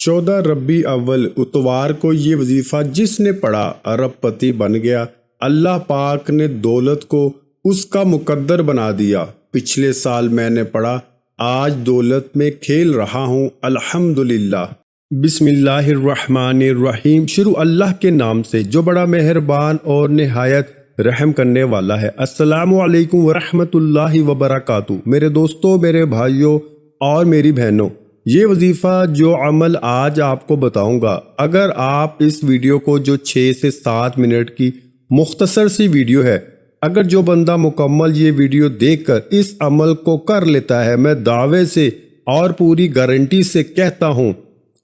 14 रबी अव्वल उतवार को ये वजीफ़ा जिसने पढ़ा अरब पति बन गया। अल्लाह पाक ने दौलत को उसका मुकद्दर बना दिया। पिछले साल मैंने पढ़ा, आज दौलत में खेल रहा हूँ अल्हम्दुलिल्लाह। बिस्मिल्लाहिर्रहमानिर्रहीम। शुरू अल्लाह के नाम से जो बड़ा मेहरबान और निहायत रहम करने वाला है। अस्सलामु अलैकुम वरहमतुल्लाहि वबरकातुहू। मेरे दोस्तों, मेरे भाइयों और मेरी बहनों, ये वजीफ़ा जो अमल आज आपको बताऊंगा, अगर आप इस वीडियो को जो 6 से 7 मिनट की मुख्तसर सी वीडियो है, अगर जो बंदा मुकम्मल ये वीडियो देखकर इस अमल को कर लेता है, मैं दावे से और पूरी गारंटी से कहता हूँ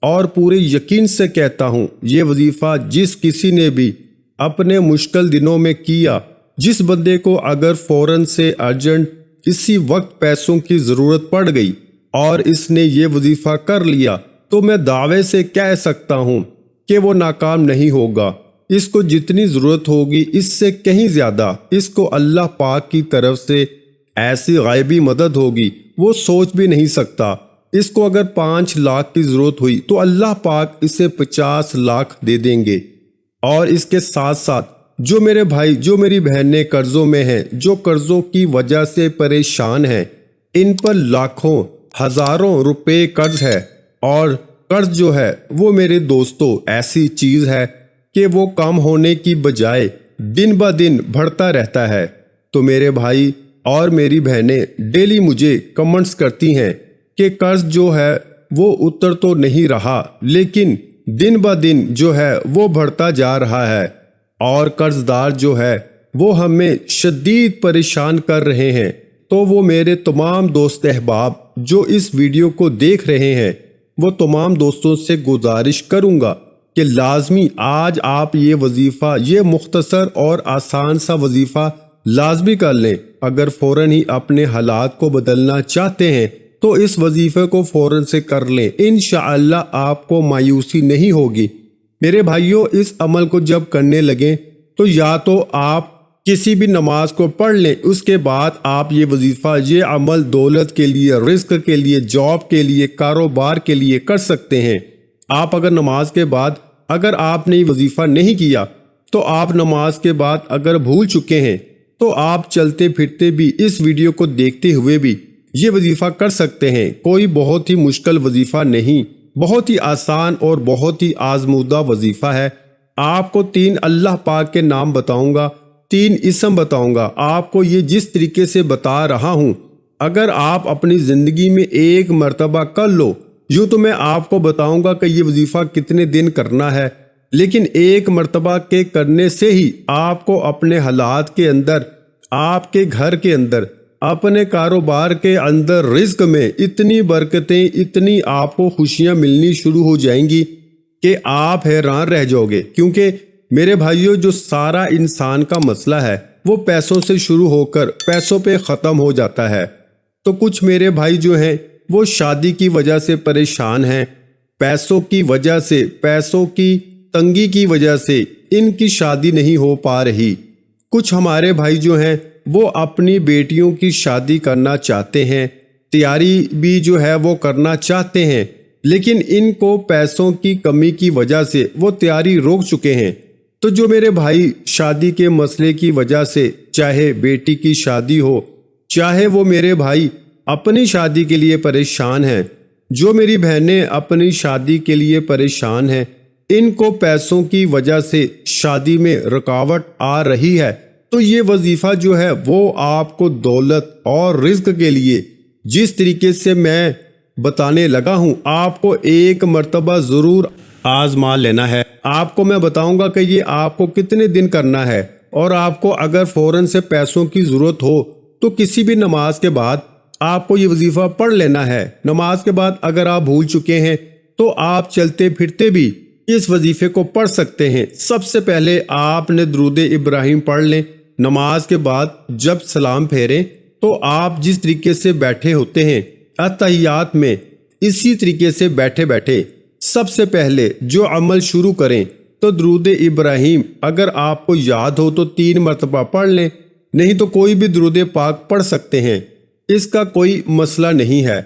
और पूरे यकीन से कहता हूँ, ये वजीफ़ा जिस किसी ने भी अपने मुश्किल दिनों में किया, जिस बंदे को अगर फ़ौरन से अर्जेंट इसी वक्त पैसों की ज़रूरत पड़ गई और इसने ये वजीफ़ा कर लिया, तो मैं दावे से कह सकता हूँ कि वो नाकाम नहीं होगा। इसको जितनी ज़रूरत होगी इससे कहीं ज़्यादा इसको अल्लाह पाक की तरफ से ऐसी गायबी मदद होगी, वो सोच भी नहीं सकता। इसको अगर 5 लाख की ज़रूरत हुई तो अल्लाह पाक इसे 50 लाख दे देंगे। और इसके साथ साथ जो मेरे भाई, जो मेरी बहनें कर्ज़ों में हैं, जो कर्ज़ों की वजह से परेशान हैं, इन पर लाखों हज़ारों रुपए कर्ज है। और कर्ज जो है वो मेरे दोस्तों ऐसी चीज़ है कि वो कम होने की बजाय दिन ब दिन बढ़ता रहता है। तो मेरे भाई और मेरी बहनें डेली मुझे कमेंट्स करती हैं कि कर्ज जो है वो उतर तो नहीं रहा, लेकिन दिन ब दिन जो है वो बढ़ता जा रहा है और कर्जदार जो है वो हमें शदीद परेशान कर रहे हैं। तो वो मेरे तमाम दोस्त अहबाब जो इस वीडियो को देख रहे हैं, वो तमाम दोस्तों से गुजारिश करूंगा कि लाजमी आज आप ये वजीफ़ा, ये मुख्तसर और आसान सा वजीफ़ा लाजमी कर लें। अगर फ़ौरन ही अपने हालात को बदलना चाहते हैं तो इस वजीफ़े को फ़ौरन से कर लें, इंशाअल्लाह आपको मायूसी नहीं होगी। मेरे भाइयों, इस अमल को जब करने लगें तो या तो आप किसी भी नमाज को पढ़ लें, उसके बाद आप ये वजीफ़ा, ये अमल दौलत के लिए, रिस्क के लिए, जॉब के लिए, कारोबार के लिए कर सकते हैं। आप अगर नमाज के बाद अगर आपने ये वजीफ़ा नहीं किया तो आप नमाज के बाद अगर भूल चुके हैं तो आप चलते फिरते भी इस वीडियो को देखते हुए भी ये वजीफ़ा कर सकते हैं। कोई बहुत ही मुश्किल वजीफ़ा नहीं, बहुत ही आसान और बहुत ही आजमूदा वजीफ़ा है। आपको 3 अल्लाह पाक के नाम बताऊंगा, 3 इसम बताऊंगा। आपको ये जिस तरीके से बता रहा हूँ, अगर आप अपनी ज़िंदगी में एक मर्तबा कर लो, यूँ तो मैं आपको बताऊंगा कि ये वजीफ़ा कितने दिन करना है, लेकिन एक मर्तबा के करने से ही आपको अपने हालात के अंदर, आपके घर के अंदर, अपने कारोबार के अंदर, रिस्क में इतनी बरकतें, इतनी आपको खुशियाँ मिलनी शुरू हो जाएंगी कि आप हैरान रह जाओगे। क्योंकि मेरे भाइयों, जो सारा इंसान का मसला है वो पैसों से शुरू होकर पैसों पे ख़त्म हो जाता है। तो कुछ मेरे भाई जो हैं वो शादी की वजह से परेशान हैं, पैसों की वजह से, पैसों की तंगी की वजह से इनकी शादी नहीं हो पा रही। कुछ हमारे भाई जो हैं वो अपनी बेटियों की शादी करना चाहते हैं, तैयारी भी जो है वो करना चाहते हैं, लेकिन इनको पैसों की कमी की वजह से वो तैयारी रोक चुके हैं। तो जो मेरे भाई शादी के मसले की वजह से, चाहे बेटी की शादी हो, चाहे वो मेरे भाई अपनी शादी के लिए परेशान हैं, जो मेरी बहनें अपनी शादी के लिए परेशान हैं, इनको पैसों की वजह से शादी में रुकावट आ रही है, तो ये वजीफ़ा जो है वो आपको दौलत और रिस्क के लिए जिस तरीके से मैं बताने लगा हूँ, आपको एक मर्तबा ज़रूर आजमा लेना है। आपको मैं बताऊंगा कि ये आपको कितने दिन करना है। और आपको अगर फ़ौरन से पैसों की ज़रूरत हो तो किसी भी नमाज के बाद आपको ये वजीफ़ा पढ़ लेना है। नमाज के बाद अगर आप भूल चुके हैं तो आप चलते फिरते भी इस वजीफ़े को पढ़ सकते हैं। सबसे पहले आपने दुरूद इब्राहिम पढ़ लें। नमाज के बाद जब सलाम फेरें तो आप जिस तरीके से बैठे होते हैं अत्तहियात में, इसी तरीके से बैठे बैठे सबसे पहले जो अमल शुरू करें तो दुरूद इब्राहिम अगर आपको याद हो तो 3 मरतबा पढ़ लें, नहीं तो कोई भी दुरूद पाक पढ़ सकते हैं, इसका कोई मसला नहीं है।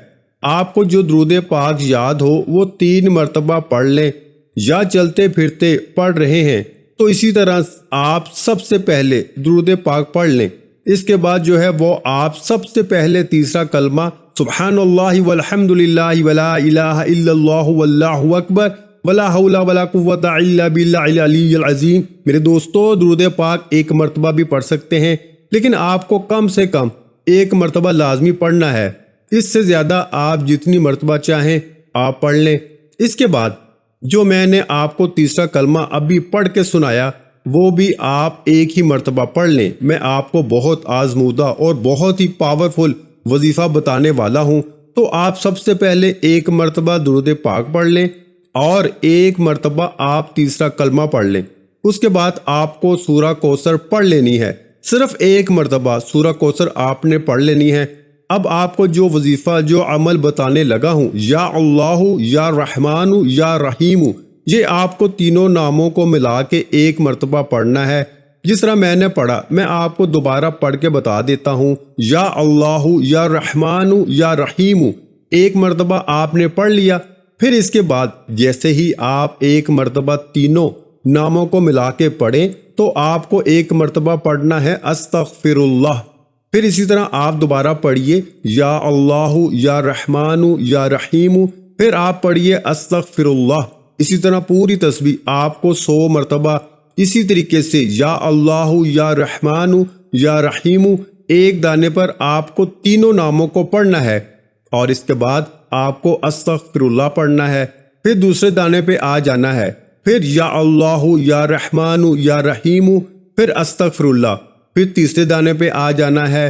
آپ کو جو درود پاک یاد ہو وہ 3 مرتبہ پڑھ لیں، یا چلتے پھرتے پڑھ رہے ہیں تو اسی طرح آپ سب سے پہلے درود پاک پڑھ لیں۔ اس کے بعد جو ہے وہ آپ سب سے پہلے تیسرا کلمہ سبحان اللہ والحمد للہ ولا الہ الا اللہ واللہ اکبر ولا حول ولا قوت الا باللہ العلی العظیم۔ میرے دوستو، درود پاک 1 مرتبہ بھی پڑھ سکتے ہیں، لیکن آپ کو کم سے کم 1 مرتبہ لازمی پڑھنا ہے۔ اس سے زیادہ آپ جتنی مرتبہ چاہیں آپ پڑھ لیں۔ اس کے بعد جو میں نے آپ کو تیسرا کلمہ ابھی پڑھ کے سنایا وہ بھی آپ 1 ہی مرتبہ پڑھ لیں۔ میں آپ کو بہت آزمودہ اور بہت ہی پاورفل وظیفہ بتانے والا ہوں، تو آپ سب سے پہلے 1 مرتبہ درود پاک پڑھ لیں اور 1 مرتبہ آپ تیسرا کلمہ پڑھ لیں۔ اس کے بعد آپ کو سورہ کوثر پڑھ لینی ہے، صرف 1 مرتبہ سورہ کوثر آپ نے پڑھ لینی ہے۔ اب آپ کو جو وظیفہ جو عمل بتانے لگا ہوں، یا اللہ یا رحمان یا رحیم، یہ آپ کو تینوں ناموں کو ملا کے 1 مرتبہ پڑھنا ہے۔ جس طرح میں نے پڑھا میں آپ کو دوبارہ پڑھ کے بتا دیتا ہوں، یا اللہ یا رحمان یا رحیم 1 مرتبہ آپ نے پڑھ لیا۔ پھر اس کے بعد جیسے ہی آپ 1 مرتبہ تینوں ناموں کو ملا کے پڑھیں تو آپ کو 1 مرتبہ پڑھنا ہے استغفر اللہ۔ پھر اسی طرح آپ دوبارہ پڑھیے یا اللہ یا رحمان یا رحیم، پھر آپ پڑھیے استغفر اللہ۔ اسی طرح پوری تسبیح آپ کو 100 مرتبہ اسی طریقے سے یا اللہ یا رحمان یا رحیم 1 دانے پر آپ کو تینوں ناموں کو پڑھنا ہے، اور اس کے بعد آپ کو استغفر اللہ پڑھنا ہے۔ پھر دوسرے دانے پہ آ جانا ہے، پھر یا اللہ یا رحمان یا رحیم، پھر استغفر اللہ، پھر تیسرے دانے پہ آ جانا ہے۔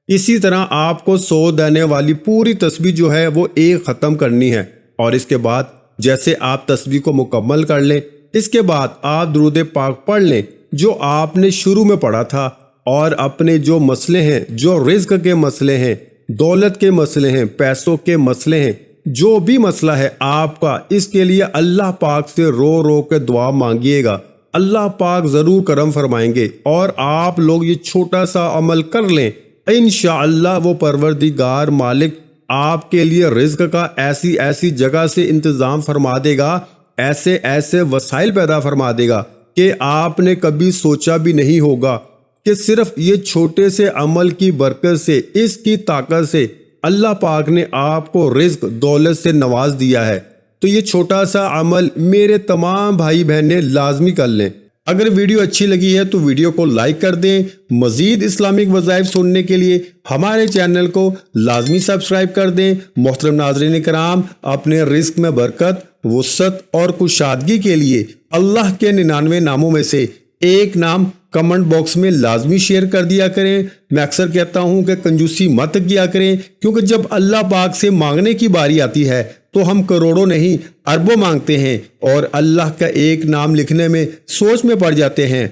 اسی طرح آپ کو 100 دانے والی پوری تسبیح جو ہے وہ 1 ختم کرنی ہے، اور اس کے بعد جیسے آپ تسبیح کو مکمل کر لیں اس کے بعد آپ درود پاک پڑھ لیں جو آپ نے شروع میں پڑھا تھا، اور اپنے جو مسئلے ہیں، جو رزق کے مسئلے ہیں، دولت کے مسئلے ہیں، پیسوں کے مسئلے ہیں، جو بھی مسئلہ ہے آپ کا، اس کے لیے اللہ پاک سے رو رو کے دعا مانگیے گا۔ اللہ پاک ضرور کرم فرمائیں گے، اور آپ لوگ یہ چھوٹا سا عمل کر لیں، انشاءاللہ وہ پروردگار مالک آپ کے لیے رزق کا ایسی ایسی جگہ سے انتظام فرما دے گا، ایسے ایسے وسائل پیدا فرما دے گا کہ آپ نے کبھی سوچا بھی نہیں ہوگا، کہ صرف یہ چھوٹے سے عمل کی برکت سے، اس کی طاقت سے اللہ پاک نے آپ کو رزق دولت سے نواز دیا ہے۔ تو یہ چھوٹا سا عمل میرے تمام بھائی بہنیں لازمی کر لیں۔ اگر ویڈیو اچھی لگی ہے تو ویڈیو کو لائک کر دیں۔ مزید اسلامک وظائف سننے کے لیے ہمارے چینل کو لازمی سبسکرائب کر دیں۔ محترم ناظرین کرام، اپنے رزق میں برکت، وسعت اور کشادگی کے لیے اللہ کے 99 ناموں میں سے ایک نام کمنٹ باکس میں لازمی شیئر کر دیا کریں۔ میں اکثر کہتا ہوں کہ کنجوسی مت کیا کریں، کیونکہ جب اللہ پاک سے مانگنے کی باری آتی ہے تو ہم کروڑوں نہیں اربوں مانگتے ہیں، اور اللہ کا ایک نام لکھنے میں سوچ میں پڑ جاتے ہیں۔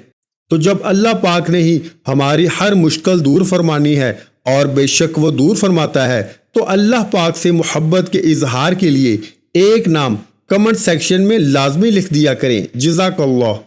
تو جب اللہ پاک نے ہی ہماری ہر مشکل دور فرمانی ہے، اور بے شک وہ دور فرماتا ہے، تو اللہ پاک سے محبت کے اظہار کے لیے ایک نام کمنٹ سیکشن میں لازمی لکھ دیا کریں۔ جزاک اللہ۔